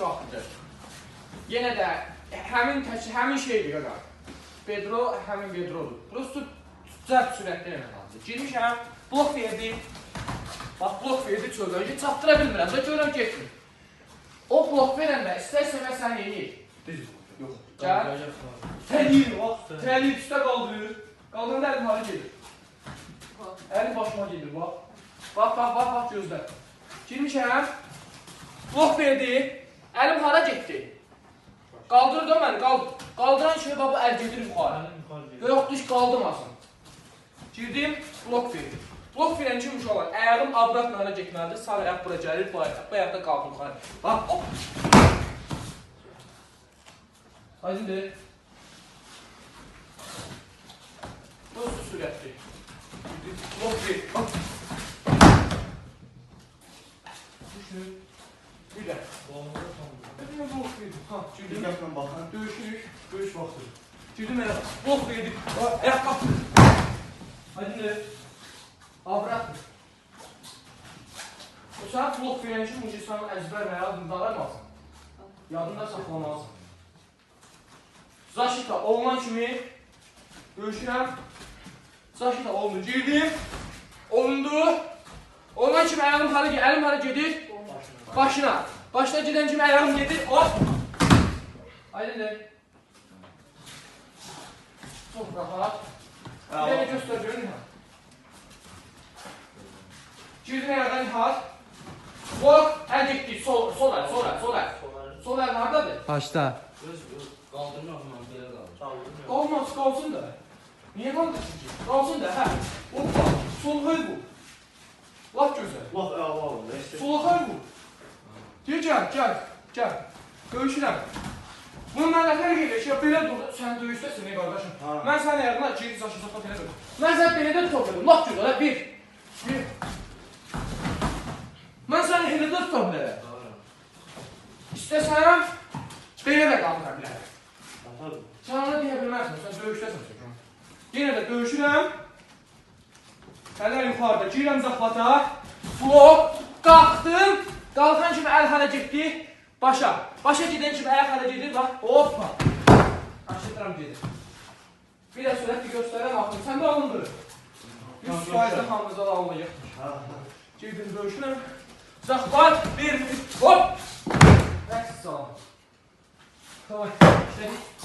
vaxtıdır. Yenə də həmin şeydir ya. Pedro həmin Pedrodur. Prosto cəld sürətlə eləmək lazımdır. Girmişəm, blok verdi. Bax, blok verdi çöldən ki, çatdıra bilmirəm də görürəm getmir. O blok verəndə istər-istəmə sən yeyir. Yox. Gəl. Təliyir, bax. Təliyir, üstə qaldırır. Qaldırında əlim hara gedir. Əlim başıma gedir, bax. Bax, gözlə. Girmişəm. Blok verdi. Əlim hara getdi. Qaldırdı o məni, qaldıran kimi bu əl gedir yuxarı. Yox, düş qaldırmasın. Girdim, blok verdi. Blok verən kimi uşaqlar, əyağım abratla hara getməlidir. Sağ əyaq bura gəlir, bu əyaqda qaldır yuxarı. Bax, hop. Aydındır. Prosto sürətli. Blok verdi. Düşün. Bir də. Blok verdi. Girdim. Döyüşürük. Döyüş vaxtı. Girdim elə. Blok verdi. Əyaq qalxdı. Aydındır. Abratdır. O sənə blok verən ki, bu insan əzbər və yadında aramazsın. Yadında saxlamalısın. Zaşita olunan kimi döyüşürəm. Zaşita olundu. Girdim. Olundu. Olunan kimi əlim hara gedir? Başına. Başına gedən kimi əyağım gedir. Hop. Aydındır. Çox rahat. Bir də göstər görün. Girdim əyaqdan rahat. Blok, əl getdi. Sol əl. Sol əl haradadır? Başda. Qaldırmaq mən belə qalır. Qalmaz, qalsın da. Niyə qaldırsın ki? Qalsın da, hə. Hoppa, soluxay bu. Laf gözəl. Laf əla oldu. Soluxay bu. Deyir, gəl. Döyüşürəm. Bunu mən nətər gedir ki, belə dur, sən döyüşdəsin, qardaşım. Mən sənin əyaqına geri saçı belə dur. Mən sən belə də tuta bilərəm. Laf gözəl, hə, bir. Mən səni elə də tuta bilərəm. İstəsəm, belə də qaldıra bilərəm. Sən ona deyə bilmərsən, sən döyüşdəsən. Yenə də döyüşürəm. Əllər yuxarıda, girəm zaxlata. Blok, qalxdım. Qalxan kimi əl hara getdi? Başa. Başa gedən kimi əyaq hara gedir? Bax, hoppa. Aşırıram gedir. Bir də sürətli göstərəm, axın. Sən də alındır. 100% hamımızda da alınacaq. Girdim, döyüşürəm. Zaxlat, bir, hop. Rəqs salam. Tamam, işlədik.